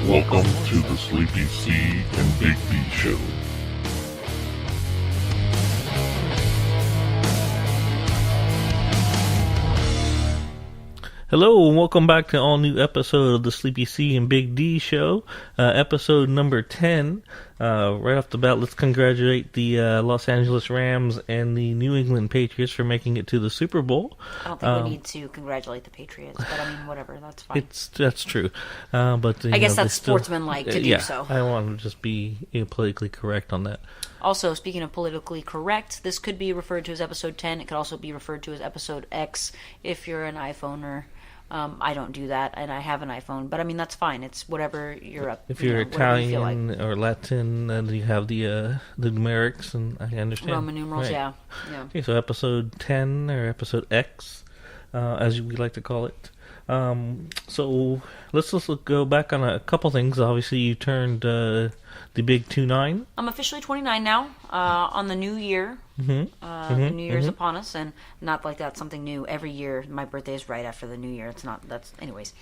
Welcome to the Sleepy C and Big D Show. Hello, and welcome back to an all-new episode of the Sleepy C and Big D Show, episode number 10. Right off the bat, let's congratulate the Los Angeles Rams and the New England Patriots for making it to the Super Bowl. I don't think we need to congratulate the Patriots, but I mean, whatever, that's fine. That's true. But I guess that's sportsmanlike to do so. I want to just be politically correct on that. Also, speaking of politically correct, this could be referred to as episode 10. It could also be referred to as episode X if you're an iPhoner. I don't do that, and I have an iPhone, but I mean that's fine. It's whatever you're up. If you're Italian like. or Latin, then you have the numerics, and I understand Roman numerals, right. yeah. Okay, so episode 10 or episode X, as we like to call it. So let's just go back on a couple things. Obviously, you turned the big 29. I'm officially 29 now. On the new year. The new year's upon us, and not like that's something new every year. My birthday is right after the new year. It's not. That's anyways.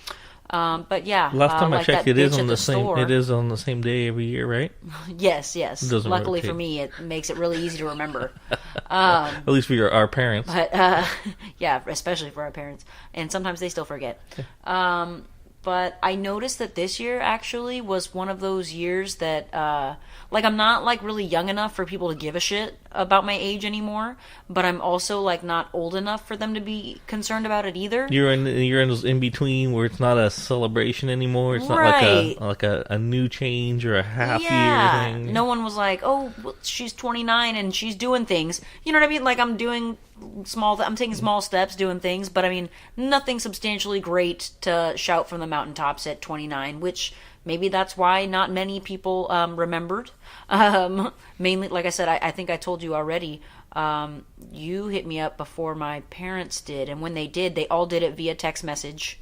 But yeah. Last time I like checked, it is on the same. Store. It is on the same day every year, right? Yes. Luckily rotate. For me, it makes it really easy to remember. At least for our parents. But yeah, especially for our parents, and sometimes they still forget. But I noticed that this year actually was one of those years that, like, I'm not, like, really young enough for people to give a shit about my age anymore, but I'm also, like, not old enough for them to be concerned about it either. You're in those in-between where it's not a celebration anymore. It's right. not like a new change or a half year thing. No one was like, oh, well, she's 29 and she's doing things. You know what I mean? Like, I'm taking small steps, doing things, but I mean, nothing substantially great to shout from the mountaintops at 29, which maybe that's why not many people remembered. Mainly, like I said, I think I told you already, you hit me up before my parents did, and when they did, they all did it via text message.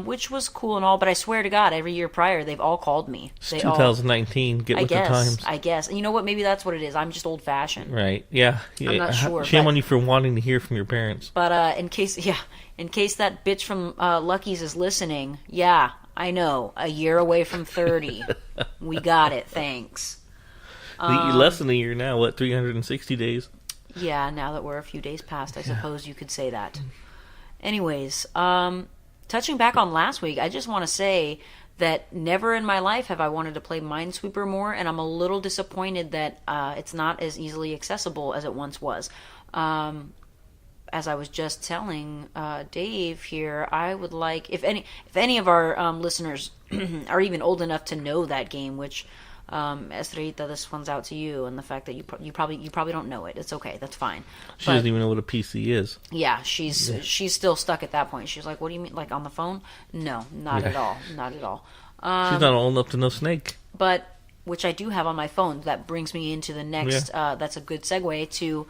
Which was cool and all, but I swear to God, every year prior, they've all called me. It's 2019, get with the times. I guess. And you know what? Maybe that's what it is. I'm just old-fashioned. Right, yeah. I'm not sure. Shame on you for wanting to hear from your parents. But in case that bitch from Lucky's is listening, yeah, I know. A year away from 30. We got it, thanks. Less than a year now, what, 360 days? Yeah, now that we're a few days past, I suppose you could say that. Anyways, touching back on last week, I just want to say that never in my life have I wanted to play Minesweeper more, and I'm a little disappointed that it's not as easily accessible as it once was. As I was just telling Dave here, I would like, if any of our listeners are even old enough to know that game, which Estrellita, this one's out to you, and the fact that you probably don't know it. It's okay, that's fine. She doesn't even know what a PC is. Yeah, she's still stuck at that point. She's like, "What do you mean, like on the phone?" No, not at all. She's not old enough to know Snake. But which I do have on my phone. That brings me into the next. That's a good segue to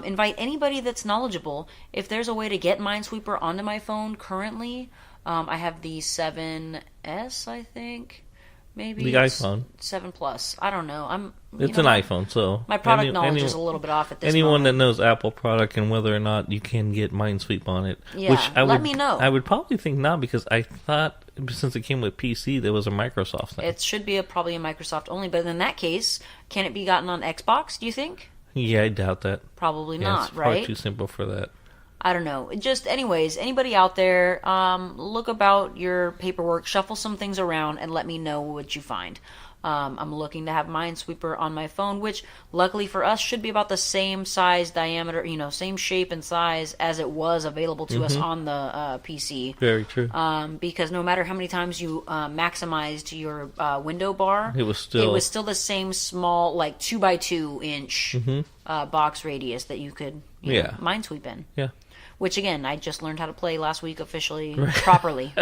invite anybody that's knowledgeable. If there's a way to get Minesweeper onto my phone currently, I have the 7S, I think. Maybe the iPhone 7 Plus. I don't know. It's an iPhone, so my product knowledge is a little bit off at this anyone moment. that knows Apple product and whether or not you can get Minesweep on it. Yeah, which let me know. I would probably think not, because I thought since it came with PC, there was a Microsoft thing. It should be probably a Microsoft only, but in that case, can it be gotten on Xbox? Do you think? Yeah, I doubt that. Probably not. It's right? Far too simple for that. I don't know. Just anyways, anybody out there, look about your paperwork, shuffle some things around, and let me know what you find. I'm looking to have Minesweeper on my phone, which luckily for us should be about the same size, diameter, same shape and size as it was available to us on the PC. Very true. Because no matter how many times you maximized your window bar, it was still the same small, like 2x2 inch box radius that you could Minesweep in. Yeah. Which, again, I just learned how to play last week officially, properly.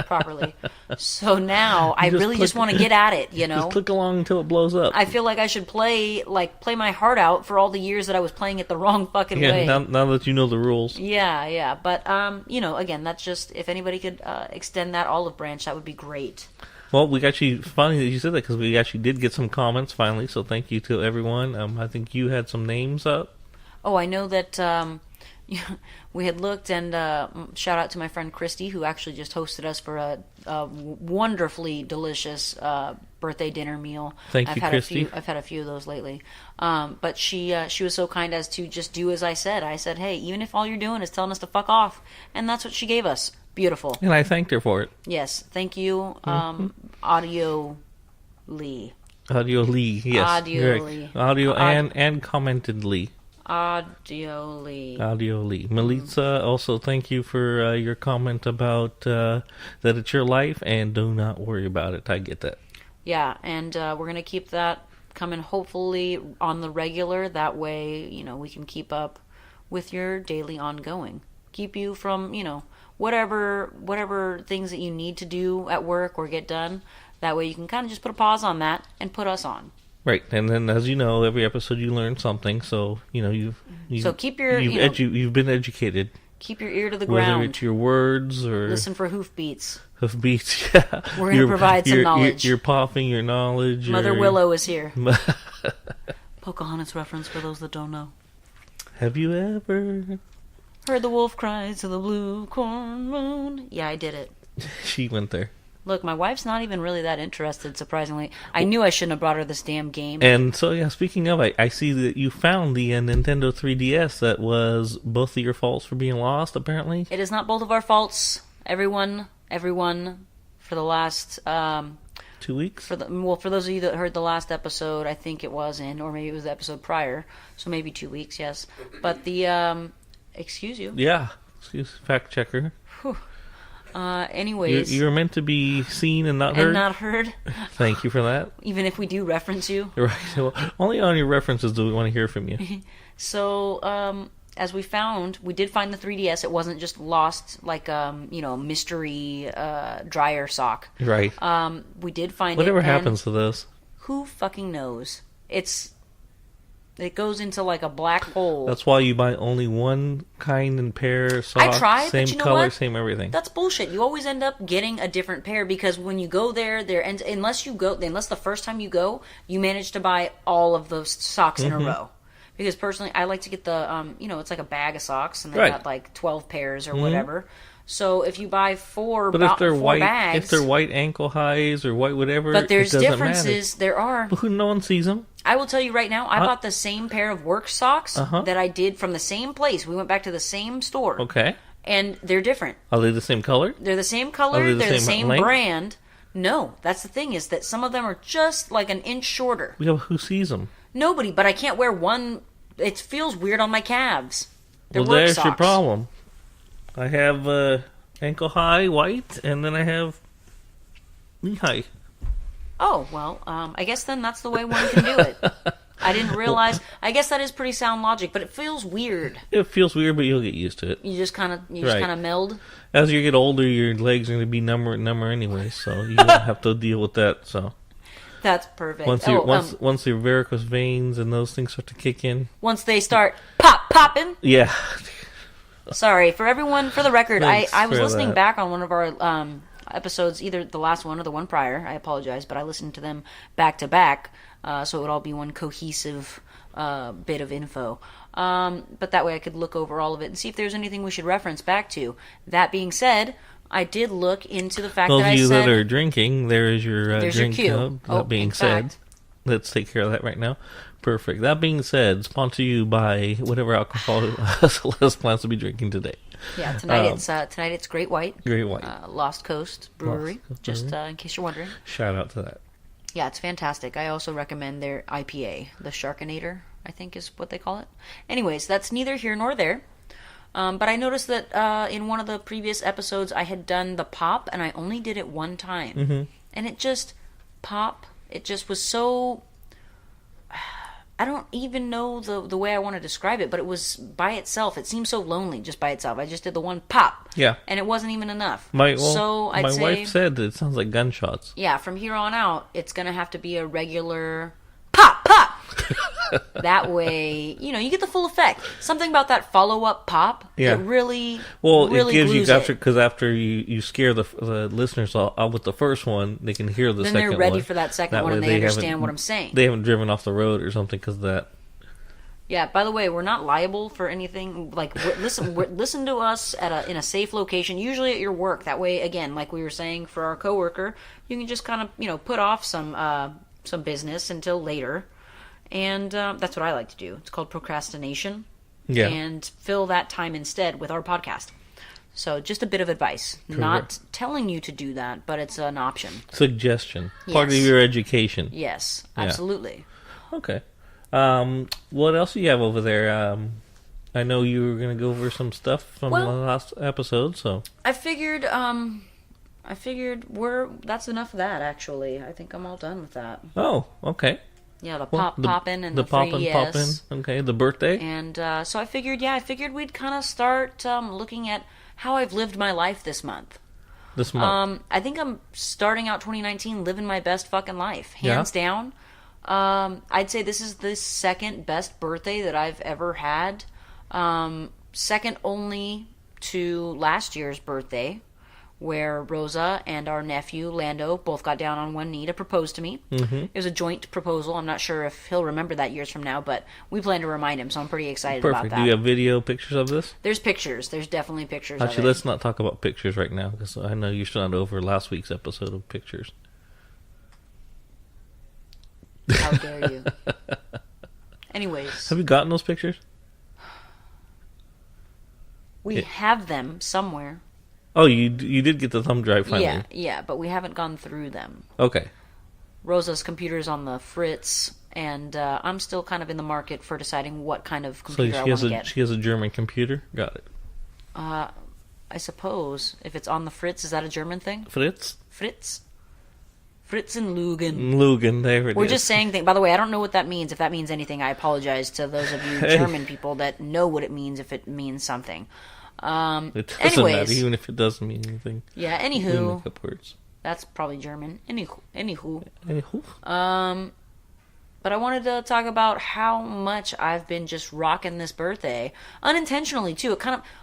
So now I really just want to get at it, Just click along until it blows up. I feel like I should play my heart out for all the years that I was playing it the wrong fucking way. Now that you know the rules. Yeah. But, again, that's just, if anybody could extend that olive branch, that would be great. Well, we actually, funny that you said that, because we actually did get some comments finally, so thank you to everyone. I think you had some names up. Oh, I know that we had looked, and shout out to my friend Christy, who actually just hosted us for a wonderfully delicious birthday dinner meal. Thank you, Christy. I've had a few of those lately. But she was so kind as to just do as I said. I said, hey, even if all you're doing is telling us to fuck off. And that's what she gave us. Beautiful. And I thanked her for it. Yes. Thank you, Audio Lee. Audio Lee, yes. Audio Lee. Audio and commented Lee. Audio Lee. Audio Lee. Melitza, also thank you for your comment about that it's your life, and do not worry about it. I get that. Yeah, and we're going to keep that coming hopefully on the regular. That way, we can keep up with your daily ongoing. Keep you from, whatever things that you need to do at work or get done. That way you can kind of just put a pause on that and put us on. Right, and then as you know, every episode you learn something, so so keep your you've been educated. Keep your ear to the ground. Whether it's your words or listen for hoofbeats. Hoofbeats, yeah. We're going to provide some knowledge. You're popping your knowledge. Mother Willow is here. Pocahontas reference for those that don't know. Have you ever heard the wolf cry to the blue corn moon? Yeah, I did it. She went there. Look, my wife's not even really that interested, surprisingly. I knew I shouldn't have brought her this damn game. And so, yeah, speaking of, I see that you found the Nintendo 3DS that was both of your faults for being lost, apparently. It is not both of our faults. Everyone, for the last... 2 weeks? For those of you that heard the last episode, I think it was or maybe it was the episode prior, so maybe 2 weeks, yes. But the, excuse you. Yeah, fact checker. Whew. Anyways, you're meant to be seen and not heard. And not heard. Thank you for that. Even if we do reference you, right? Well, only on your references do we want to hear from you. So, as we did find the 3DS. It wasn't just lost like mystery dryer sock. Right. We did find Whatever it. Whatever happens to those? Who fucking knows? It goes into like a black hole. That's why you buy only one kind and pair socks. I tried, same but you know color, what? Same everything. That's bullshit. You always end up getting a different pair because when you go there, unless the first time you go, you manage to buy all of those socks in a row. Because personally, I like to get the it's like a bag of socks and they got like 12 pairs or whatever. So if you buy four bags, if they're white ankle highs or white whatever, but there's it doesn't differences. Matter. There are. But no one sees them. I will tell you right now, I bought the same pair of work socks that I did from the same place. We went back to the same store. Okay. And they're different. Are they the same color? They're the same color. They're the same brand. No, that's the thing is that some of them are just like an inch shorter. Yeah, who sees them? Nobody, but I can't wear one. It feels weird on my calves. They're well, work there's socks. Your problem. I have ankle high white, and then I have knee high. Oh, well, I guess then that's the way one can do it. I didn't realize. I guess that is pretty sound logic, but it feels weird. It feels weird, but you'll get used to it. You just kind of meld. As you get older, your legs are going to be number anyway, so you don't have to deal with that. So that's perfect. Once your varicose veins and those things start to kick in, once they start popping. Yeah. Sorry for everyone. For the record, I was listening that. back on one of our episodes, either the last one or the one prior. I apologize, but I listened to them back to back, so it would all be one cohesive bit of info. But that way I could look over all of it and see if there's anything we should reference back to. That being said, I did look into the fact those that of you I said... that are drinking, there is your drink cue. That being said, let's take care of that right now. Perfect. That being said, sponsored you by whatever alcohol Celeste plans to be drinking today. Yeah, tonight it's Great White. Great White. Lost Coast Brewery, just in case you're wondering. Shout out to that. Yeah, it's fantastic. I also recommend their IPA, the Sharkinator, I think is what they call it. Anyways, that's neither here nor there. But I noticed that in one of the previous episodes I had done the pop, and I only did it one time. Mm-hmm. And it just was so... I don't even know the way I want to describe it, but it was by itself. It seemed so lonely just by itself. I just did the one pop. Yeah. And it wasn't even enough. My wife said that it sounds like gunshots. Yeah, from here on out, it's going to have to be a regular pop, pop. That way, you get the full effect. Something about that follow-up pop, it really it gives you, after you scare the listeners out with the first one, they can hear the second one. Then they're ready for that second one, and they understand what I'm saying. They haven't driven off the road or something because of that. Yeah, by the way, we're not liable for anything. Like, listen to us in a safe location, usually at your work. That way, again, like we were saying, for our coworker, you can just kind of, put off some business until later. And that's what I like to do. It's called procrastination. Yeah. And fill that time instead with our podcast. So just a bit of advice. Not telling you to do that, but it's an option. Suggestion. Part of your education. Yes, absolutely. Yeah. Okay. What else do you have over there? I know you were going to go over some stuff from the last episode, so. I figured that's enough of that, actually. I think I'm all done with that. Oh, okay. Yeah, the poppin' and the poppin'. Okay, the birthday. And so I figured we'd kind of start looking at how I've lived my life this month. I think I'm starting out 2019 living my best fucking life, hands down. I'd say this is the second best birthday that I've ever had. Second only to last year's birthday, where Rosa and our nephew, Lando, both got down on one knee to propose to me. Mm-hmm. It was a joint proposal. I'm not sure if he'll remember that years from now, but we plan to remind him, so I'm pretty excited about that. Do you have video pictures of this? There's pictures. There's definitely pictures Actually, of it. let's not talk about pictures right now, because I know you're still not over last week's episode of pictures. How dare you? Anyways. Have you gotten those pictures? We have them somewhere. Oh, you did get the thumb drive finally. Yeah, but we haven't gone through them. Okay. Rosa's computer's on the fritz, and I'm still kind of in the market for deciding what kind of computer I want to get. She has a German computer? Got it. I suppose. If it's on the fritz, is that a German thing? Fritz? Fritz? Fritz and Lugan. Lugan, there it is. We're just saying things. By the way, I don't know what that means. If that means anything, I apologize to those of you German people that know what it means if it means something. It doesn't matter, even if it doesn't mean anything. Yeah, We anywho. make up words. That's probably German. Anywho. Anywho. But I wanted to talk about how much I've been just rocking this birthday. Unintentionally, too.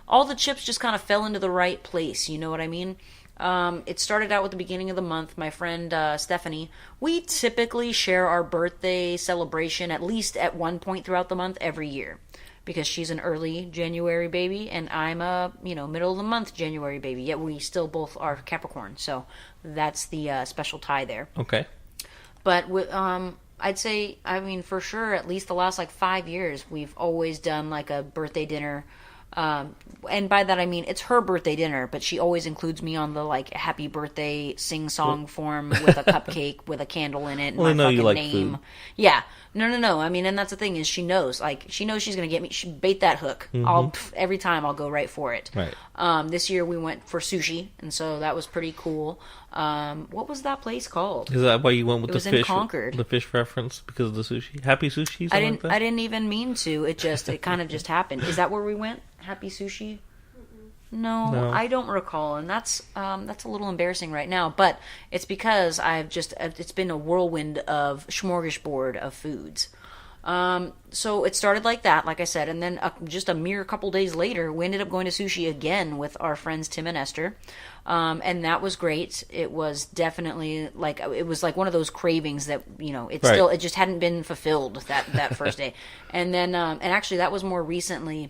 All the chips just kind of fell into the right place, you know what I mean? It started out with the beginning of the month. My friend Stephanie, we typically share our birthday celebration at least at one point throughout the month every year. Because she's an early January baby, and I'm a, middle of the month January baby. Yet we still both are Capricorn, so that's the special tie there. Okay. But I'd say, for sure, at least the last 5 years, we've always done a birthday dinner. And by that I mean it's her birthday dinner, but she always includes me on the happy birthday sing-song form with a cupcake with a candle in it and my fucking name. Food. Yeah. No. And that's the thing is she knows she's gonna get me. She bait that hook. Mm-hmm. Every time I'll go right for it. Right. This year we went for sushi, and so that was pretty cool. What was that place called? Is that why you went with the fish? In Concord. The fish reference because of the sushi. Happy Sushi. I didn't even mean to. It kind of just happened. Is that where we went? Happy Sushi? No, I don't recall, and that's a little embarrassing right now. But it's because it's been a whirlwind of smorgasbord of foods. So it started like that, like I said, and then just a mere couple days later, we ended up going to sushi again with our friends Tim and Esther, and that was great. It was definitely it was one of those cravings that it just hadn't been fulfilled that first day, and then and actually that was more recently.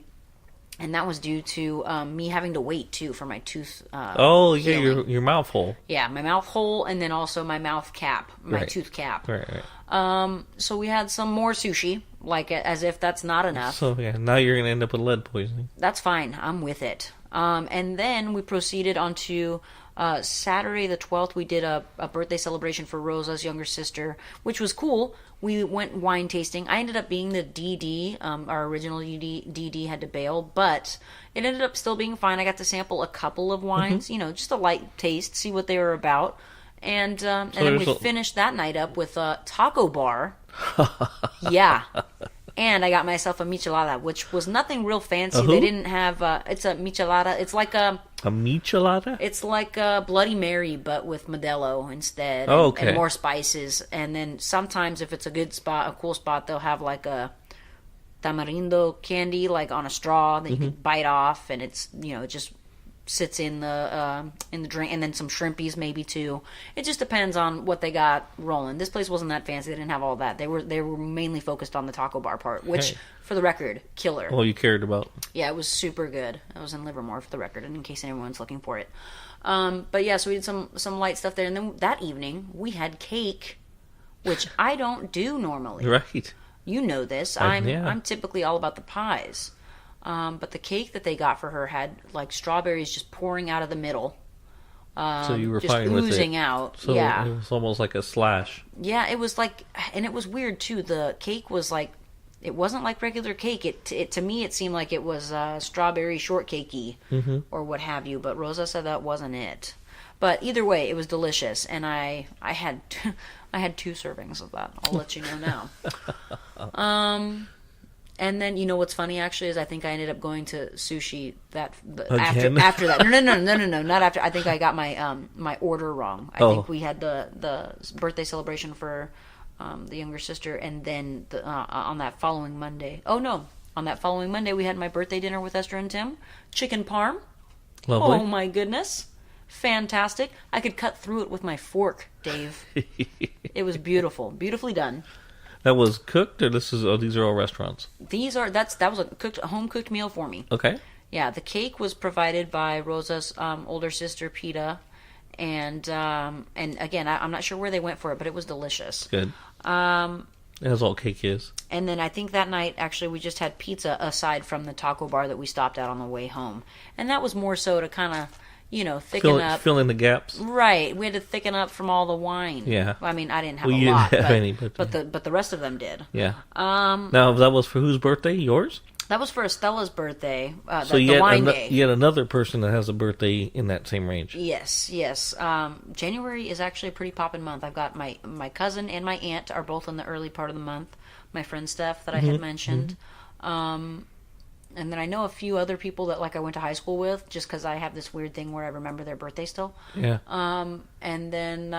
And that was due to me having to wait, too, for my tooth healing. Your mouth hole. Yeah, my mouth hole, and then also my mouth cap, my tooth cap. Right. So we had some more sushi, as if that's not enough. So, yeah, now you're going to end up with lead poisoning. That's fine. I'm with it. And then we proceeded on to Saturday the 12th. We did a birthday celebration for Rosa's younger sister, which was cool. We went wine tasting. I ended up being the DD. Our original DD had to bail, but it ended up still being fine. I got to sample a couple of wines, just a light taste, see what they were about. And then we finished that night up with a taco bar. Yeah. And I got myself a michelada, which was nothing real fancy. They didn't have... it's a michelada. It's like a... A michelada? It's like a Bloody Mary, but with Modelo instead. And more spices. And then sometimes, if it's a good spot, a cool spot, they'll have a tamarindo candy, on a straw that you can bite off. And it's, it just sits in the drink, and then some shrimpies maybe too. It just depends on what they got rolling. This place wasn't that fancy. They didn't have all that. They were mainly focused on the taco bar part, which, for the record, killer. All you cared about. Yeah, it was super good. I was in Livermore, for the record, and in case anyone's looking for it. But yeah, so we did some light stuff there, and then that evening we had cake, which I don't do normally. Right. You know this. Yeah. I'm typically all about the pies. But the cake that they got for her had like strawberries just pouring out of the middle. So you were just fine with it. oozing out. So yeah. it was almost like a slash. Yeah, it was like, and it was weird too. The cake was like, it wasn't like regular cake. It to me, it seemed like it was strawberry shortcakey or what have you. But Rosa said that wasn't it. But either way, it was delicious, and I had I had 2 servings of that. I'll let you know now. And then, you know what's funny, actually, is I think I ended up going to sushi after that. No, not after. I think I got my order wrong. I think we had the birthday celebration for the younger sister, and then on that following Monday. Oh, no. On that following Monday, we had my birthday dinner with Esther and Tim. Chicken parm. Lovely. Oh, my goodness. Fantastic. I could cut through it with my fork, Dave. It was beautiful. Beautifully done. That was cooked, or these are all restaurants? That was a home cooked meal for me. Okay. Yeah, the cake was provided by Rosa's older sister, Peta, and again, I'm not sure where they went for it, but it was delicious. Good. That's all cake is. And then I think that night, actually, we just had pizza aside from the taco bar that we stopped at on the way home, and that was more so to kind of, thicken up. Fill in the gaps. Right. We had to thicken up from all the wine. Yeah. Well, I mean, I didn't have a you lot. Didn't have any, but the rest of them did. Yeah. Now, that was for whose birthday? Yours? That was for Estella's birthday. So the wine day. You had another person that has a birthday in that same range. Yes. January is actually a pretty poppin' month. I've got my cousin and my aunt are both in the early part of the month. My friend Steph that I had mentioned. And then I know a few other people that I went to high school with, just because I have this weird thing where I remember their birthday still. Yeah. And then,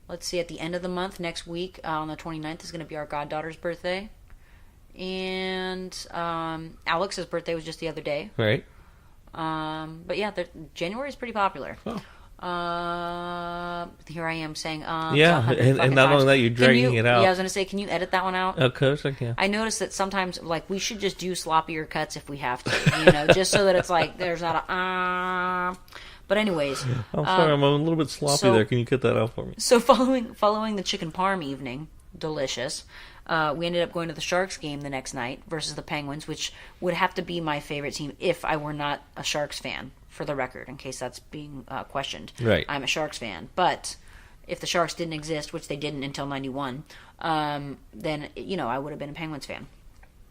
let's see, at the end of the month, next week, on the 29th, is going to be our goddaughter's birthday. And Alex's birthday was just the other day. Right. But yeah, January is pretty popular. Oh. Here I am saying, yeah, and not only that, you're dragging it out. Yeah, I was going to say, can you edit that one out? Of course I can. I noticed that sometimes, we should just do sloppier cuts if we have to, just so that it's there's not a, But anyways. I'm sorry, I'm a little bit sloppy there. Can you cut that out for me? So following the chicken parm evening, delicious, we ended up going to the Sharks game the next night versus the Penguins, which would have to be my favorite team if I were not a Sharks fan, for the record, in case that's being questioned. Right. I'm a Sharks fan. But if the Sharks didn't exist, which they didn't until 91, then, I would have been a Penguins fan.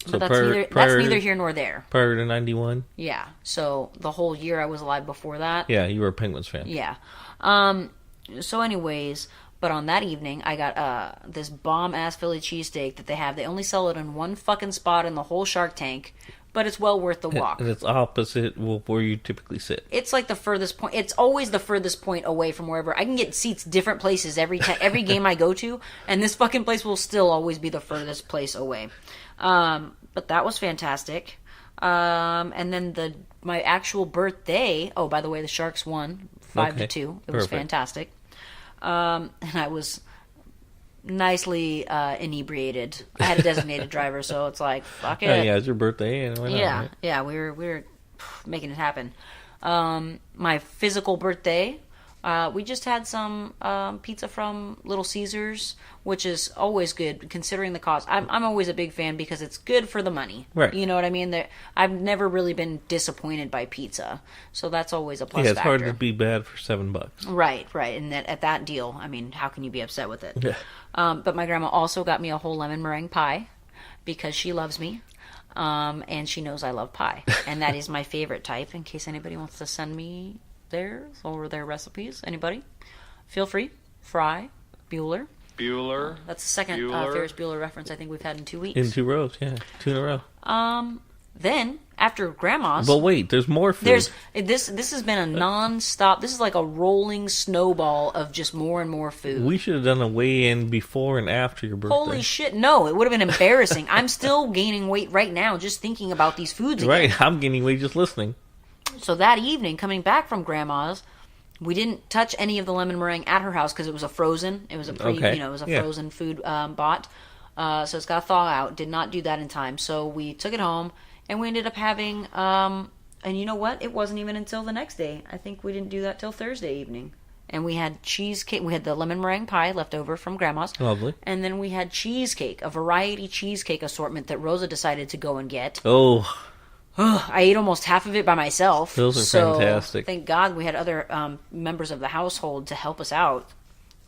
So but that's neither here nor there. Prior to 91? Yeah. So the whole year I was alive before that. Yeah, you were a Penguins fan. Yeah. So anyways, but on that evening, I got this bomb-ass Philly cheesesteak that they have. They only sell it in one fucking spot in the whole Shark Tank, but it's well worth the walk. And it's opposite where you typically sit. It's like the furthest point. It's always the furthest point away from wherever. I can get seats different places every game I go to, and this fucking place will still always be the furthest place away. But that was fantastic. And then my actual birthday. Oh, by the way, the Sharks won 5-2. It was fantastic. And I was nicely inebriated. I had a designated driver, so it's like, fuck it. Yeah, it's your birthday. And why not, right? Yeah, we were making it happen. My physical birthday, we just had some pizza from Little Caesars, which is always good considering the cost. I'm always a big fan because it's good for the money. Right. You know what I mean? I've never really been disappointed by pizza, so that's always a plus factor. Yeah, it's hard to be bad for $7. Right. And at that deal, I mean, how can you be upset with it? Yeah. But my grandma also got me a whole lemon meringue pie because she loves me. And she knows I love pie. And that is my favorite type, in case anybody wants to send me theirs or their recipes. Anybody? Feel free. Fry. Bueller. That's the second Ferris Bueller reference I think we've had in 2 weeks. In 2 rows, yeah. 2 in a row. Then, after Grandma's... But wait, there's more food. This has been a non-stop... This is like a rolling snowball of just more and more food. We should have done a weigh-in before and after your birthday. Holy shit, no. It would have been embarrassing. I'm still gaining weight right now just thinking about these foods again. Right, I'm gaining weight just listening. So that evening, coming back from Grandma's, we didn't touch any of the lemon meringue at her house because it was a frozen. It was a frozen food bought. So it's got to thaw out. Did not do that in time. So we took it home and we ended up having. And you know what? It wasn't even until the next day. I think we didn't do that till Thursday evening. And we had cheesecake. We had the lemon meringue pie left over from Grandma's. Lovely. And then we had cheesecake, a variety cheesecake assortment that Rosa decided to go and get. Oh. I ate almost half of it by myself. Those are fantastic. Thank God we had other members of the household to help us out.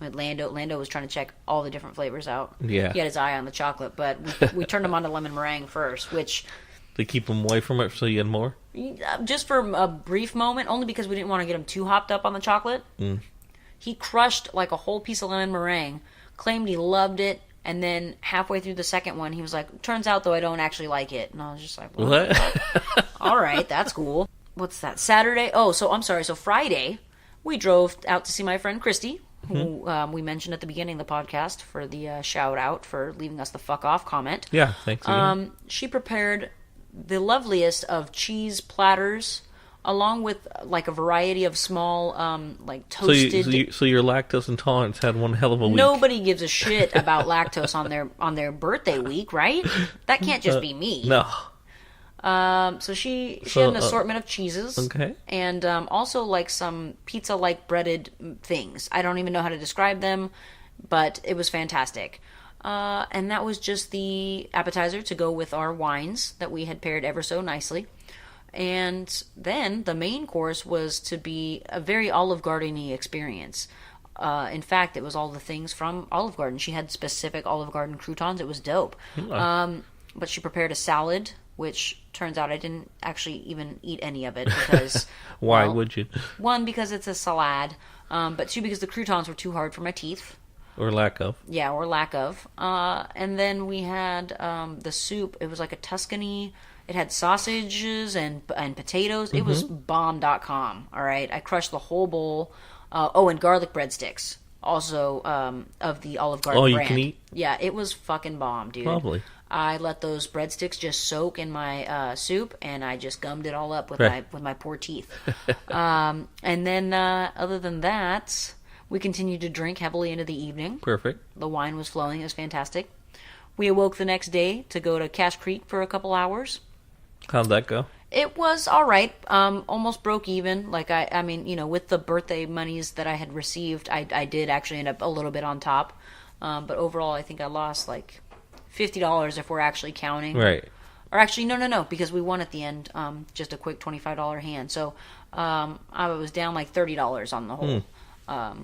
Lando was trying to check all the different flavors out. Yeah. He had his eye on the chocolate, but we turned him on to lemon meringue first, which... To keep him away from it so you had more? Just for a brief moment, only because we didn't want to get him too hopped up on the chocolate. He crushed like a whole piece of lemon meringue, claimed he loved it, and then halfway through the second one, he was like, turns out, though, I don't actually like it. And I was just like, what? All right, that's cool. What's that? Saturday? Oh, so I'm sorry. So Friday, we drove out to see my friend Christy, who we mentioned at the beginning of the podcast for the shout-out for leaving us the fuck off comment. Yeah, thanks again. She prepared the loveliest of cheese platters, along with like a variety of small, like toasted. So your lactose intolerance had one hell of a week. Nobody gives a shit about lactose on their birthday week, right? That can't just be me. No. So she had an assortment of cheeses, okay, and also like some pizza-like breaded things. I don't even know how to describe them, but it was fantastic. And that was just the appetizer to go with our wines that we had paired ever so nicely. And then the main course was to be a very Olive Garden-y experience. In fact, it was all the things from Olive Garden. She had specific Olive Garden croutons. It was dope. But she prepared a salad, which turns out I didn't actually even eat any of it because... Why would you? One, because it's a salad. But two, because the croutons were too hard for my teeth. Or lack of. Yeah, or lack of. And then we had the soup. It was like a Tuscany. It had sausages and potatoes. It was bomb.com, all right? I crushed the whole bowl. And garlic breadsticks, also of the Olive Garden brand. You can eat? Yeah, it was fucking bomb, dude. Lovely. I let those breadsticks just soak in my soup, and I just gummed it all up with my poor teeth. And then, other than that... We continued to drink heavily into the evening. Perfect. The wine was flowing. It was fantastic. We awoke the next day to go to Cache Creek for a couple hours. How'd that go? It was all right. Almost broke even. Like, I mean, you know, with the birthday monies that I had received, I did actually end up a little bit on top. But overall, I think I lost like $50 if we're actually counting. Right. Or actually, no, because we won at the end. Just a quick $25 hand. So I was down like $30 on the whole.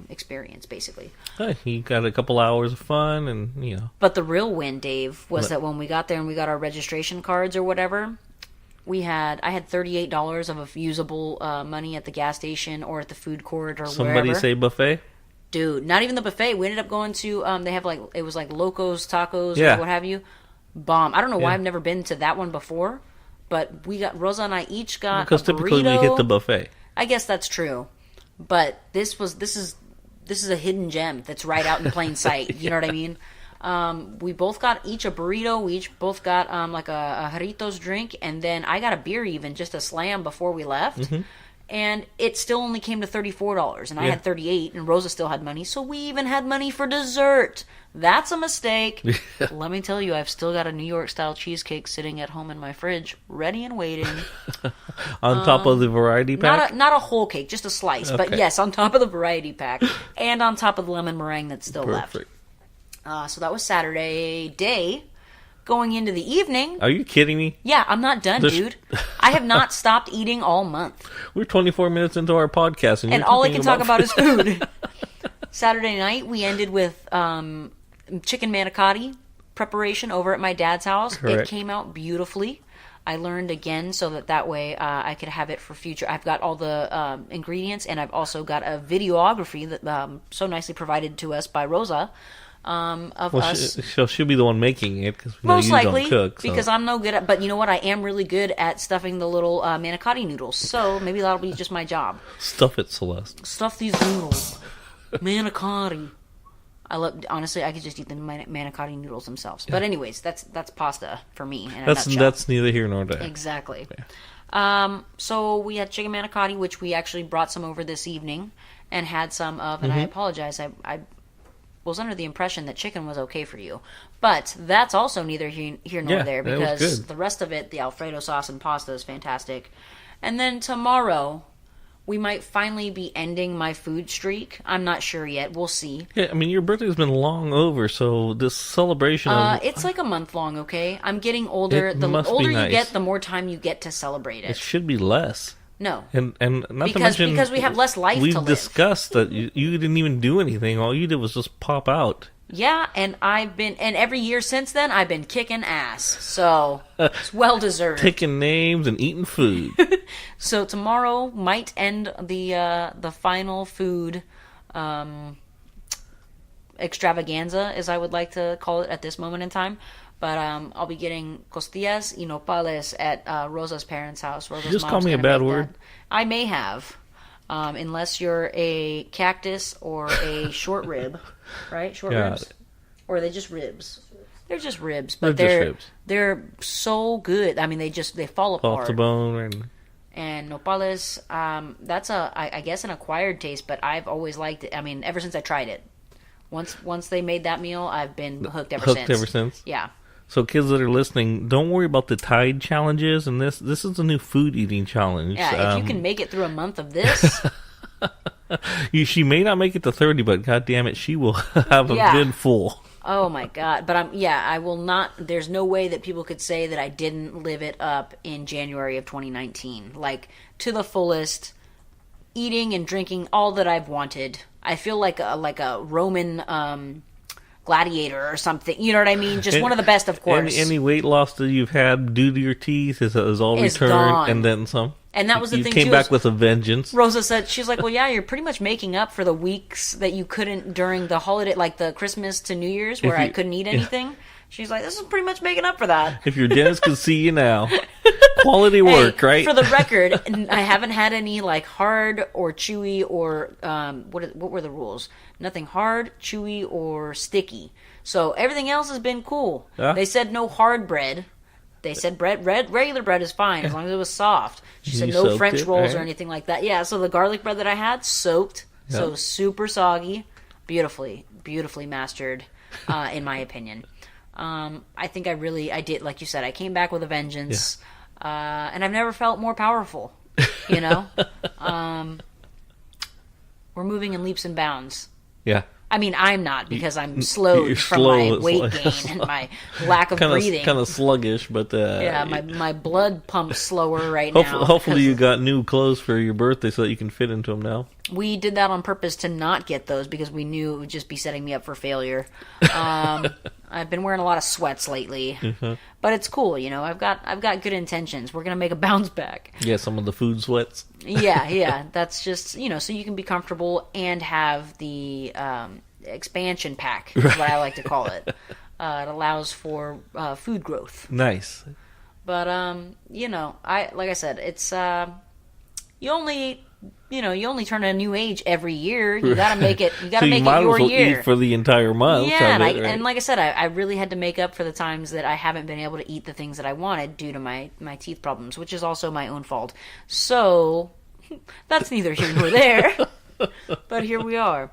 Experience, basically. Hey, you got a couple hours of fun, and you know. But the real win, Dave, was that when we got there and we got our registration cards or whatever, I had $38 of usable money at the gas station or at the food court or wherever. Somebody say buffet? Dude, not even the buffet. We ended up going to they have like it was like Locos Tacos or what have you. Bomb. I don't know why I've never been to that one before, but Rosa and I each got because a typically burrito. we hit the buffet. I guess that's true. But this is a hidden gem that's right out in plain sight. You know what I mean? We both got each a burrito. We each both got like a Jarritos drink, and then I got a beer even, just a slam before we left. And it still only came to $34, and I had $38, and Rosa still had money, so we even had money for dessert. That's a mistake. Let me tell you, I've still got a New York-style cheesecake sitting at home in my fridge, ready and waiting. On top of the variety pack? Not a whole cake, just a slice. Okay. But yes, on top of the variety pack, and on top of the lemon meringue that's still left. So that was Saturday day. Going into the evening... Are you kidding me? Yeah, I'm not done, dude. I have not stopped eating all month. We're 24 minutes into our podcast, and all I can talk about is food. Saturday night, we ended with chicken manicotti preparation over at my dad's house. Correct. It came out beautifully. I learned again so that way I could have it for future. I've got all the ingredients, and I've also got a videography that so nicely provided to us by Rosa. Of us. She'll be the one making it because most likely don't cook, because I'm no good at. But you know what? I am really good at stuffing the little manicotti noodles. So maybe that'll be just my job. Stuff it, Celeste. Stuff these noodles, manicotti. Honestly, I could just eat the manicotti noodles themselves. But anyways, that's pasta for me. And that's neither here nor there. Exactly. So we had chicken manicotti, which we actually brought some over this evening and had some of, and I apologize. I was under the impression that chicken was okay for you. But that's also neither here nor there, because the rest of it, the Alfredo sauce and pasta, is fantastic. And then tomorrow, we might finally be ending my food streak. I'm not sure yet. We'll see. Yeah, I mean, your birthday's been long over, so this celebration... it's like a month long, okay? I'm getting older. The older you get, the more time you get to celebrate it. It should be less. No. And not to mention... Because we have less life to live. We've discussed that you didn't even do anything. All you did was just pop out. Yeah, and every year since then, I've been kicking ass. So, it's well deserved. Taking names and eating food. So tomorrow might end the final food extravaganza, as I would like to call it at this moment in time. But I'll be getting costillas y nopales at Rosa's parents' house. Rosa's Just mom's call me a bad word. I may have, unless you're a cactus or a short rib, right? Short ribs, or are they just ribs? They're just ribs, but they're so good. I mean, they fall apart off the bone. And nopales, that's I guess an acquired taste, but I've always liked it. I mean, ever since I tried it. Once they made that meal, I've been hooked ever since. Yeah. So kids that are listening, don't worry about the Tide challenges, and this is a new food eating challenge. Yeah, if you can make it through a month of this. She may not make it to 30, but god damn it, she will have a bin full. Oh my god. But I will not, there's no way that people could say that I didn't live it up in January of 2019. Like, to the fullest, eating and drinking all that I've wanted. I feel like a Roman gladiator or something. You know what I mean? Just one of the best, of course. Any weight loss that you've had due to your teeth is all returned, gone. And then some. And that was the thing. You came back with a vengeance. Rosa said, she's like, well, yeah, you're pretty much making up for the weeks that you couldn't during the holiday, like the Christmas to New Year's, where I couldn't eat anything. Yeah. She's like, this is pretty much making up for that. If your dentist could see you now. Quality work, right? For the record, I haven't had any like hard or chewy or what were the rules? Nothing hard, chewy, or sticky. So everything else has been cool. They said no hard bread. They said regular bread is fine as long as it was soft. She said no French rolls or anything like that. Yeah, so the garlic bread that I had, soaked, so super soggy, beautifully mastered, in my opinion. I think I did, like you said, I came back with a vengeance, and I've never felt more powerful, you know? We're moving in leaps and bounds. Yeah. I mean, I'm not, because I'm slowed from my weight gain and my lack of breathing. Kind of sluggish, but... my blood pumps slower right now. Hopefully you got new clothes for your birthday so that you can fit into them now. We did that on purpose to not get those, because we knew it would just be setting me up for failure. I've been wearing a lot of sweats lately, but it's cool, you know. I've got good intentions. We're gonna make a bounce back. Yeah, some of the food sweats. Yeah. That's just, you know, so you can be comfortable and have the expansion pack, is what I like to call it. It allows for food growth. Nice. But you know, like I said, it's you only turn a new age every year. You gotta make it. You gotta so make you might it your as well year eat for the entire month. Yeah, and like I said, I really had to make up for the times that I haven't been able to eat the things that I wanted due to my teeth problems, which is also my own fault. So that's neither here nor there. But here we are.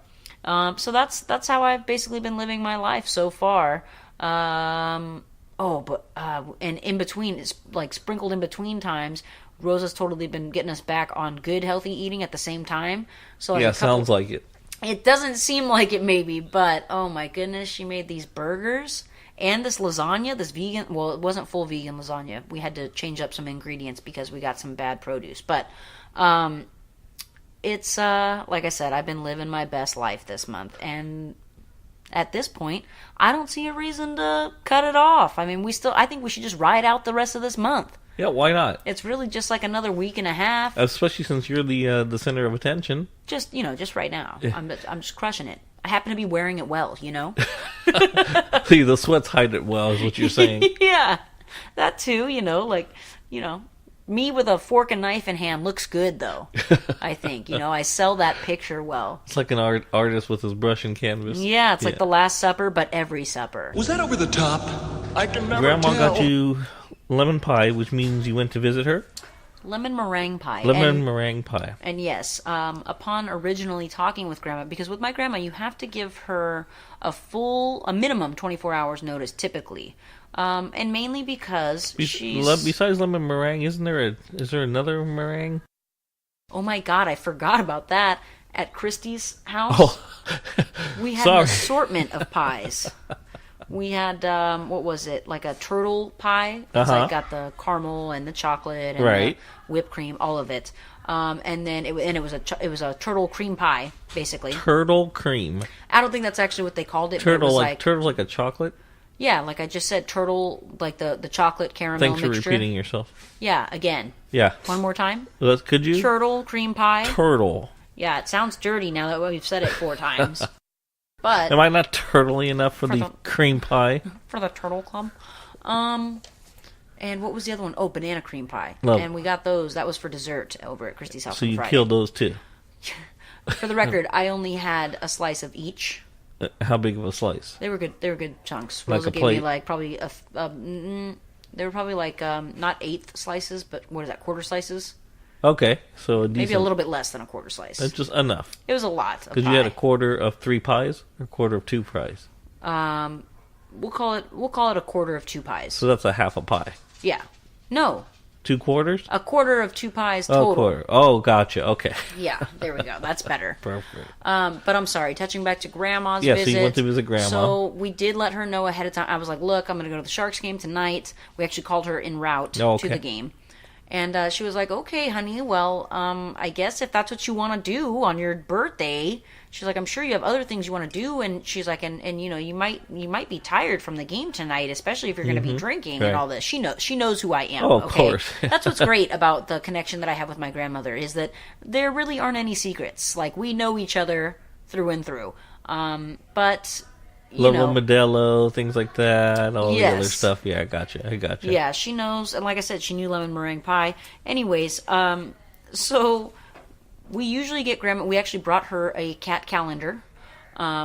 So that's how I've basically been living my life so far. And in between, it's like sprinkled in between times, Rosa's totally been getting us back on good, healthy eating at the same time. So like sounds like it. It doesn't seem like it, maybe, but oh my goodness, she made these burgers and this lasagna, this vegan. Well, it wasn't full vegan lasagna. We had to change up some ingredients because we got some bad produce. But it's like I said, I've been living my best life this month, and at this point, I don't see a reason to cut it off. I mean, I think we should just ride out the rest of this month. Yeah, why not? It's really just like another week and a half. Especially since you're the center of attention. Just right now. Yeah. I'm just crushing it. I happen to be wearing it well, you know? See, the sweats hide it well, is what you're saying. Yeah, that too, me with a fork and knife in hand looks good, though, I think. I sell that picture well. It's like an artist with his brush and canvas. Yeah, it's like The Last Supper, but every supper. Was that over the top? I can never Grandma tell. got you lemon pie, which means you went to visit her? Lemon meringue pie. Lemon meringue pie. And yes, upon originally talking with Grandma, because with my grandma, you have to give her a minimum 24 hours notice, typically. And mainly because Besides lemon meringue, is there another meringue? Oh my God, I forgot about that. At Christy's house, we had an assortment of pies. We had, what was it, like a turtle pie? It's like got the caramel and the chocolate and the whipped cream, all of it. And then it was a turtle cream pie, basically. Turtle cream. I don't think that's actually what they called it. Turtle's Turtle's like a chocolate? Yeah, like I just said, turtle, like the chocolate caramel Thanks for mixture. repeating yourself. Yeah, again. Yeah. One more time. Could you? Turtle cream pie. Turtle. Yeah, it sounds dirty now that we've said it 4 times. But am I not turtly enough for the cream pie? For the turtle club. And what was the other one? Oh, banana cream pie. Love. And we got those. That was for dessert over at Christy's house So on you Friday. killed those too. For the record, I only had a slice of each. How big of a slice? They were good. They were good chunks. Like Rosa a gave plate. me like probably they were probably like not 1/8 slices, but what is that? Quarter slices. Okay, so Maybe a little bit less than a quarter slice. That's just enough. It was a lot. Because you had a quarter of 3 pies or a quarter of 2 pies. We'll call it a quarter of 2 pies. So that's a half a pie. Yeah. No. 2 quarters? A quarter of 2 pies total. Oh, quarter. Oh, gotcha. Okay. Yeah, there we go. That's better. Perfect. But I'm sorry. Touching back to Grandma's Yeah, visit. so you went to visit Grandma. So we did let her know ahead of time. I was like, look, I'm going to go to the Sharks game tonight. We actually called her en route to the game. And she was like, okay, honey, well, I guess if that's what you want to do on your birthday, she's like, I'm sure you have other things you want to do. And she's like, and you know, you might be tired from the game tonight, especially if you're going to be drinking and all this. She knows who I am. Oh, of course. That's what's great about the connection that I have with my grandmother is that there really aren't any secrets. Like, we know each other through and through. But... Level Modelo, things like that, all the other stuff. Yeah, I gotcha. Yeah, she knows, and like I said, she knew lemon meringue pie. Anyways, so we usually get Grandma, we actually brought her a cat calendar.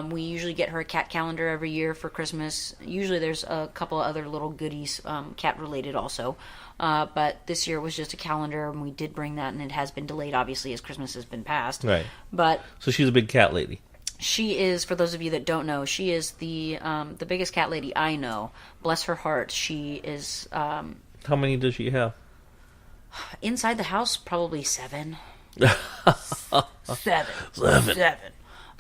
We usually get her a cat calendar every year for Christmas. Usually there's a couple of other little goodies, cat-related also. But this year was just a calendar, and we did bring that, and it has been delayed, obviously, as Christmas has been passed. Right. But so she's a big cat lady. She is, for those of you that don't know, she is the biggest cat lady I know. Bless her heart. She is... How many does she have? Inside the house, probably 7. 7.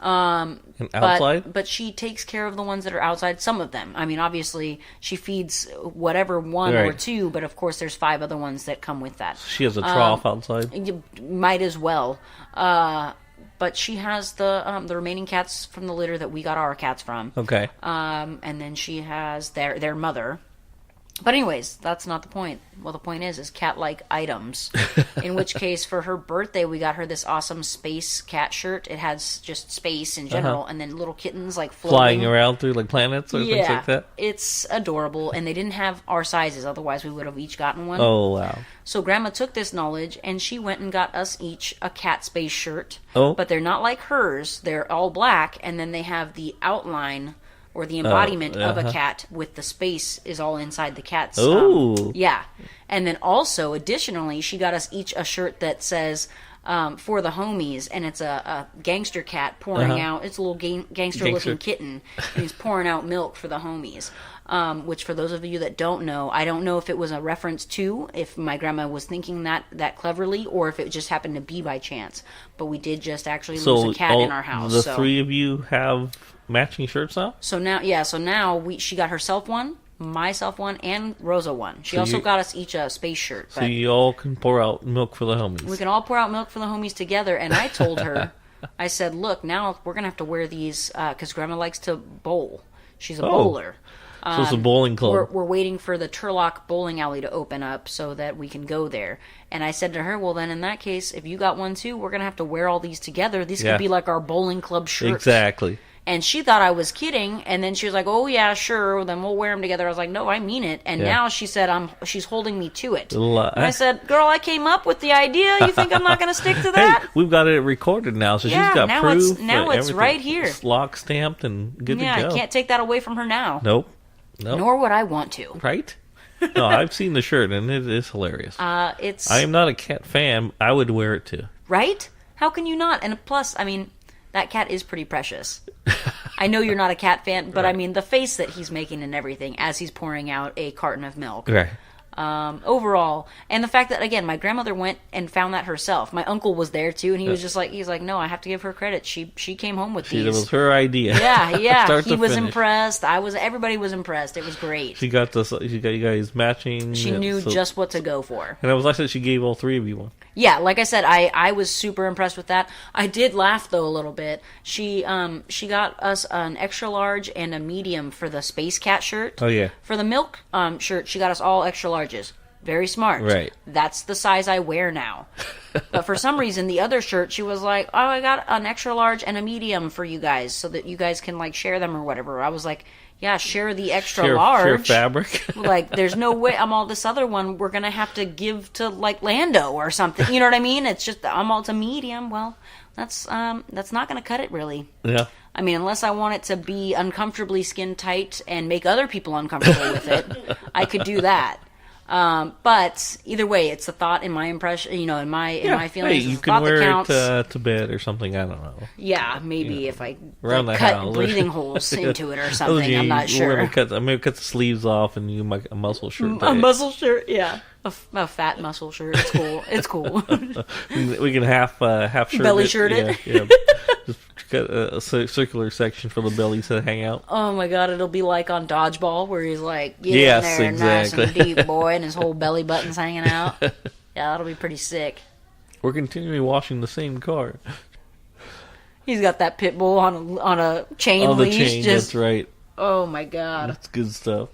And outside? But she takes care of the ones that are outside, some of them. I mean, obviously, she feeds whatever one or 2, but of course there's 5 other ones that come with that. She has a trough outside? You might as well. But she has the remaining cats from the litter that we got our cats from. Okay. And then she has their mother. But anyways, that's not the point. Well, the point is cat-like items. In which case, for her birthday, we got her this awesome space cat shirt. It has just space in general, and then little kittens like flying around through like planets or things like that. It's adorable, and they didn't have our sizes. Otherwise, we would have each gotten one. Oh wow! So Grandma took this knowledge, and she went and got us each a cat space shirt. Oh, but they're not like hers. They're all black, and then they have the outline or the embodiment of a cat with the space is all inside the cat's. Yeah. And then also, additionally, she got us each a shirt that says, for the homies, and it's a gangster cat pouring out, it's a little gangster-looking kitten, and he's pouring out milk for the homies. Which, for those of you that don't know, I don't know if it was a reference to, if my grandma was thinking that cleverly, or if it just happened to be by chance. But we did just actually lose a cat in our house. The 3 of you have matching shirts now? So now, she got herself one, myself one, and Rosa one. She also got us each a space shirt. So you all can pour out milk for the homies. We can all pour out milk for the homies together, and I told her, I said, look, now we're going to have to wear these, because Grandma likes to bowl. She's a bowler. So it's a bowling club. We're waiting for the Turlock bowling alley to open up so that we can go there. And I said to her, well, then in that case, if you got one too, we're going to have to wear all these together. These could be like our bowling club shirt. Exactly. And she thought I was kidding, and then she was like, oh, yeah, sure, then we'll wear them together. I was like, no, I mean it. And now she said she's holding me to it. And I said, girl, I came up with the idea. You think I'm not going to stick to that? Hey, we've got it recorded now, so she's got proof. Now it's right here. It's lock stamped and good to go. Yeah, I can't take that away from her now. Nope. Nor would I want to. Right? No, I've seen the shirt, and it is hilarious. It's I am not a cat fan. I would wear it too. right. How can you not? And plus, I mean, that cat is pretty precious. I know you're not a cat fan, but Right. I mean, the face that he's making and everything as he's pouring out a carton of milk. Right. Overall, and the fact that, again, my grandmother went and found that herself. My uncle was there too, and he was just like, he's like, no, I have to give her credit. She came home with It these. was her idea. Yeah. Start He to was finish. impressed. everybody was impressed. It was great. She got you guys matching. She knew just what to go for. And I was like that she gave all three of you one. Yeah, like I said, I was super impressed with that. I did laugh though a little bit. She got us an extra large and a medium for the Space Cat shirt. Oh yeah. For the milk shirt, she got us all extra larges. Very smart. Right. That's the size I wear now. But for some reason, the other shirt, she was like, "Oh, I got an extra large and a medium for you guys, so that you guys can like share them or whatever." I was like, "Yeah, share the extra large." Share fabric. Like, there's no way I'm all this other one we're gonna have to give to like Lando or something. You know what I mean? It's just it's a medium. Well, that's not gonna cut it really. Yeah. I mean, unless I want it to be uncomfortably skin tight and make other people uncomfortable with it, I could do that. But either way, it's a thought in my impression, in my feelings. Hey, you it's a can thought that wear counts. it to bed or something. I don't know. Yeah, maybe if I Around the cut house. breathing holes into it or something. I'm not I'm sure. gonna cut the sleeves off and you make a muscle shirt. A muscle shirt, yeah. A fat muscle shirt. It's cool. It's cool. We can half shirt Belly it. shirt it. Yeah. Just cut a circular section for the belly to hang out. Oh my god, it'll be like on Dodgeball where he's like, get Yes, in there exactly. nice and deep, boy, and his whole belly button's hanging out. Yeah, that'll be pretty sick. We're continually washing the same car. He's got that pit bull on a chain On the leash. chain, just, that's right. oh my god. That's good stuff.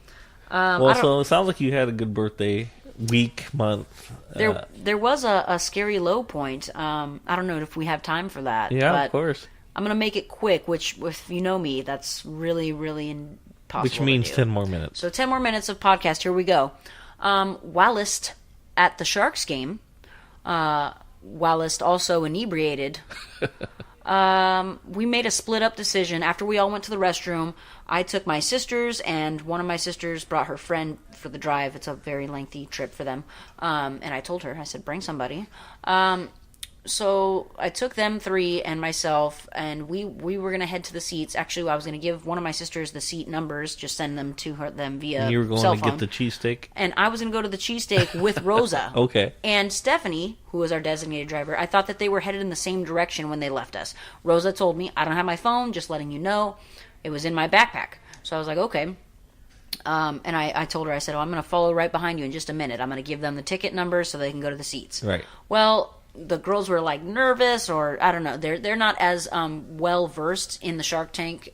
I Well, don't- so it sounds like you had a good birthday week, month. There was a scary low point. I don't know if we have time for that. Yeah, but of course. I'm gonna make it quick. Which, if you know me, that's really, really impossible. Which means to do. 10 more minutes. So 10 more minutes of podcast. Here we go. Whilst at the Sharks game, whilst also inebriated, we made a split up decision. After we all went to the restroom, I took my sisters, and one of my sisters brought her friend for the drive. It's a very lengthy trip for them. And I told her, I said, bring somebody. So I took them three and myself, and we were going to head to the seats. Actually, I was going to give one of my sisters the seat numbers, just send them to them via And you were going cell to phone. get the cheesesteak? And I was going to go to the cheesesteak with Rosa. Okay. And Stephanie, who was our designated driver, I thought that they were headed in the same direction when they left us. Rosa told me, I don't have my phone, just letting you know. It was in my backpack. So I was like, okay. And I told her, I said, I'm going to follow right behind you in just a minute. I'm going to give them the ticket number so they can go to the seats. Right. Well, the girls were like nervous, or I don't know. They're not as well versed in the Shark Tank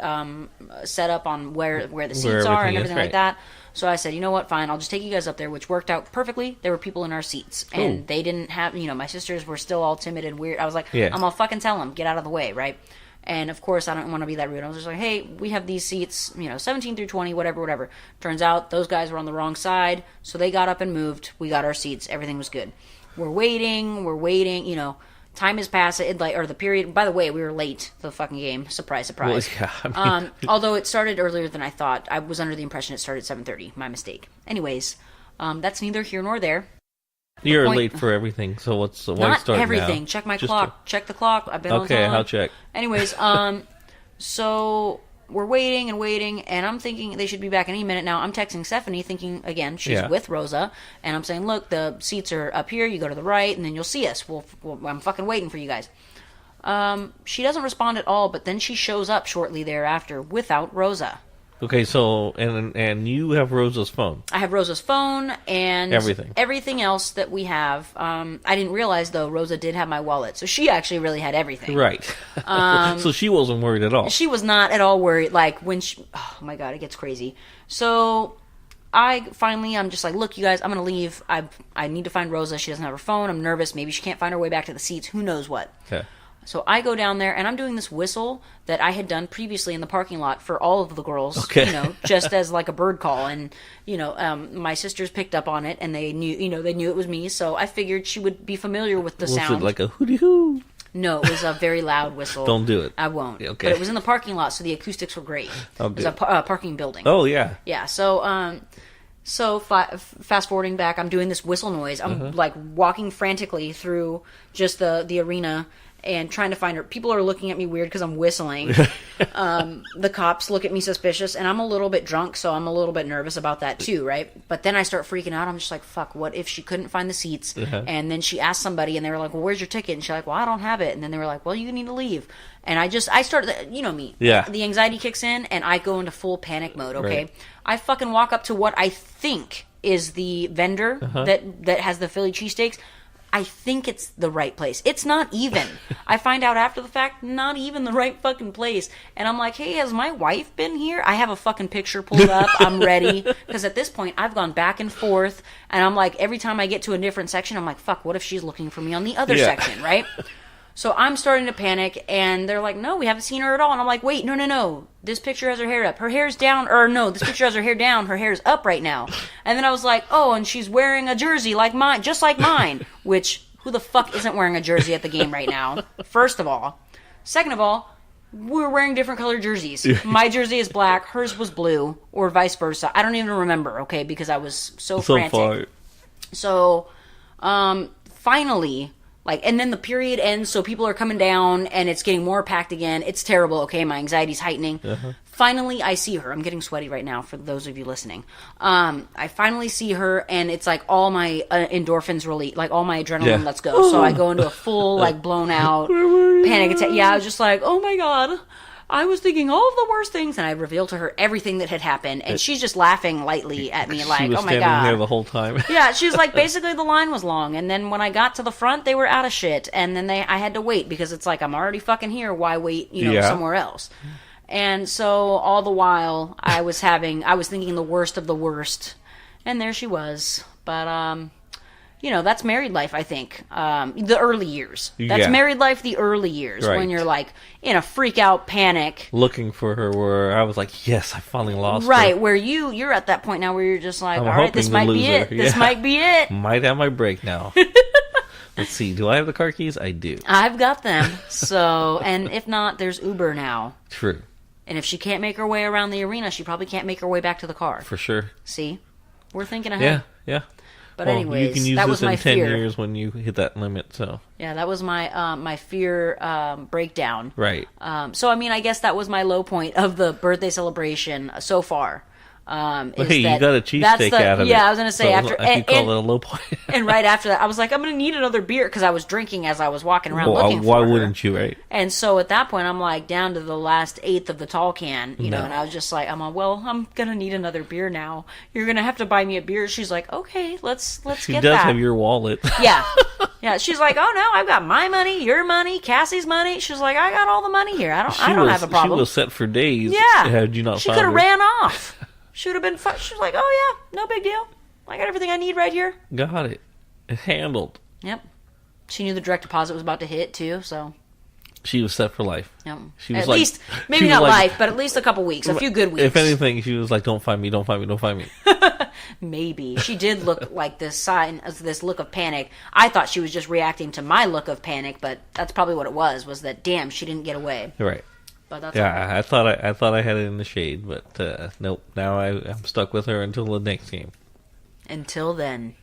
setup on where the seats are and everything is, everything right. like that. So I said, you know what, fine, I'll just take you guys up there, which worked out perfectly. There were people in our seats, and they didn't have, my sisters were still all timid and weird. I was like, Yeah. I'm gonna fucking tell them, get out of the way, right? And of course, I don't want to be that rude. I was just like, hey, we have these seats, 17 through 20, whatever. Turns out those guys were on the wrong side, so they got up and moved. We got our seats. Everything was good. We're waiting. Time has passed. The period. By the way, we were late to the fucking game. Surprise, surprise. Well, yeah, I mean, Although it started earlier than I thought. I was under the impression it started at 7:30. My mistake. Anyways, that's neither here nor there. you're point- late for everything, so why Not start everything. now? Check my Just clock. Check the clock. I've been on Okay, time. I'll check. Anyways, so we're waiting, and I'm thinking they should be back any minute now. I'm texting Stephanie, thinking, again, she's Yeah. with Rosa, and I'm saying, look, the seats are up here. You go to the right, and then you'll see us. I'm fucking waiting for you guys. She doesn't respond at all, but then she shows up shortly thereafter without Rosa. Okay, so and you have Rosa's phone. I have Rosa's phone and everything else that we have. I didn't realize, though, Rosa did have my wallet, so she actually really had everything. Right. So she wasn't worried at all. She was not at all worried. Like, oh my god, it gets crazy. So I'm just like, look, you guys, I'm gonna leave. I need to find Rosa. She doesn't have her phone. I'm nervous. Maybe she can't find her way back to the seats. Who knows what? Okay. So I go down there, and I'm doing this whistle that I had done previously in the parking lot for all of the girls, Okay. just as like a bird call. And, my sisters picked up on it, and they knew it was me, so I figured she would be familiar with the Was sound. it like a hooty hoo? No, it was a very loud whistle. Don't do it. I won't. Okay. But it was in the parking lot, so the acoustics were great. Oh, It was a good. parking building. Oh yeah. Yeah, so So fast forwarding back, I'm doing this whistle noise. I'm like walking frantically through just the arena and trying to find her. People are looking at me weird because I'm whistling. The cops look at me suspicious, and I'm a little bit drunk, so I'm a little bit nervous about that too, right? But then I start freaking out. I'm just like, fuck, what if she couldn't find the seats? And then she asked somebody, and they were like, well, where's your ticket? And she's like, well, I don't have it. And then they were like, well, you need to leave. And I started, you know me. Yeah. The anxiety kicks in, and I go into full panic mode, okay? Right. I fucking walk up to what I think is the vendor that has the Philly cheesesteaks. I think it's the right place. It's not even. I find out after the fact, not even the right fucking place. And I'm like, hey, has my wife been here? I have a fucking picture pulled up. I'm ready. Because at this point, I've gone back and forth. And I'm like, every time I get to a different section, I'm like, fuck, what if she's looking for me on the other section, right? So I'm starting to panic, and they're like, no, we haven't seen her at all. And I'm like, wait, no. This picture has her hair up. Her hair's down. Or no, this picture has her hair down. Her hair's up right now. And then I was like, oh, and she's wearing a jersey like mine, just like mine. Which, who the fuck isn't wearing a jersey at the game right now? First of all. Second of all, we're wearing different colored jerseys. My jersey is black. Hers was blue. Or vice versa. I don't even remember, okay, because I was so frantic. Far. So, finally... Like, and then the period ends, so people are coming down, and it's getting more packed again. It's terrible, okay? My anxiety's heightening. Finally, I see her. I'm getting sweaty right now, for those of you listening. I finally see her, and it's like all my endorphins release, like all my adrenaline lets go. So I go into a full, like, blown-out panic attack. Yeah, I was just like, oh my god. I was thinking all of the worst things, and I revealed to her everything that had happened, and she's just laughing lightly at me, like, oh my god. She was standing there the whole time. Yeah, she was like, basically the line was long, and then when I got to the front, they were out of shit, and then I had to wait, because it's like, I'm already fucking here, why wait, somewhere else? And so, all the while, I was thinking the worst of the worst, and there she was, but, that's married life, I think. The early years. That's married life, the early years. Right. When you're, like, in a freak-out panic. Looking for her where I was like, yes, I finally lost her. Right, where you're at that point now where you're just like, all right, this might be it. This might be it. Might have my break now. Let's see, do I have the car keys? I do. I've got them. So, and if not, there's Uber now. True. And if she can't make her way around the arena, she probably can't make her way back to the car. For sure. See? We're thinking ahead. Yeah. But anyways, you can use that this was my in 10 fear. years when you hit that limit. So yeah, that was my my fear breakdown. Right. So I mean, I guess that was my low point of the birthday celebration so far. But hey, you got a cheesesteak out of it. Yeah, I was gonna say so after you call it a low point. And right after that, I was like, I'm gonna need another beer because I was drinking as I was walking around looking for why her. wouldn't you, right? And so at that point, I'm like down to the last eighth of the tall can, you know, and I was just like, I'm gonna need another beer now. You're gonna have to buy me a beer. She's like, okay, let's get that. She does have your wallet. Yeah. She's like, oh no, I've got my money, your money, Cassie's money. She's like, I got all the money here. I don't have a problem. She was set for days. Yeah. Had you not? She could have ran off. She would have been fun. She was like, oh yeah, no big deal. I got everything I need right here. Got it. Handled. Yep. She knew the direct deposit was about to hit too, so. She was set for life. Yep. She was at least, maybe not life, but at least a couple weeks, a few good weeks. If anything, she was like, don't find me, don't find me, don't find me. Maybe. She did look like this look of panic. I thought she was just reacting to my look of panic, but that's probably what it was that, damn, she didn't get away. Right. But that's yeah, I thought I had it in the shade, but nope. Now I'm stuck with her until the next game. Until then.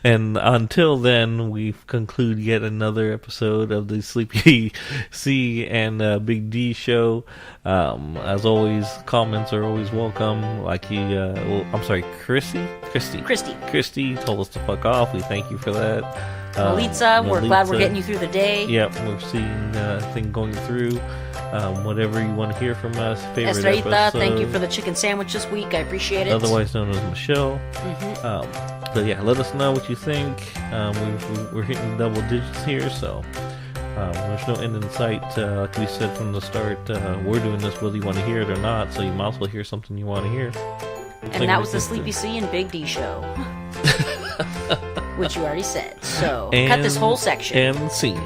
And until then, we've concluded yet another episode of the Sleepy C and Big D show. As always, comments are always welcome. I'm sorry, Christy told us to fuck off. We thank you for that. Melitza, we're glad we're getting you through the day. Yep, we're seeing thing going through. Whatever you want to hear from us. Favorite Estrita, episode. thank you for the chicken sandwich this week. I appreciate it. Otherwise known as Michelle. Mm-hmm. So yeah, let us know what you think. We're hitting double digits here, so there's no end in sight. Like we said from the start, we're doing this whether you want to hear it or not, so you might as well hear something you want to hear. And that was the Sleepy C and Big D show. Which you already said. So, cut this whole section. And scene.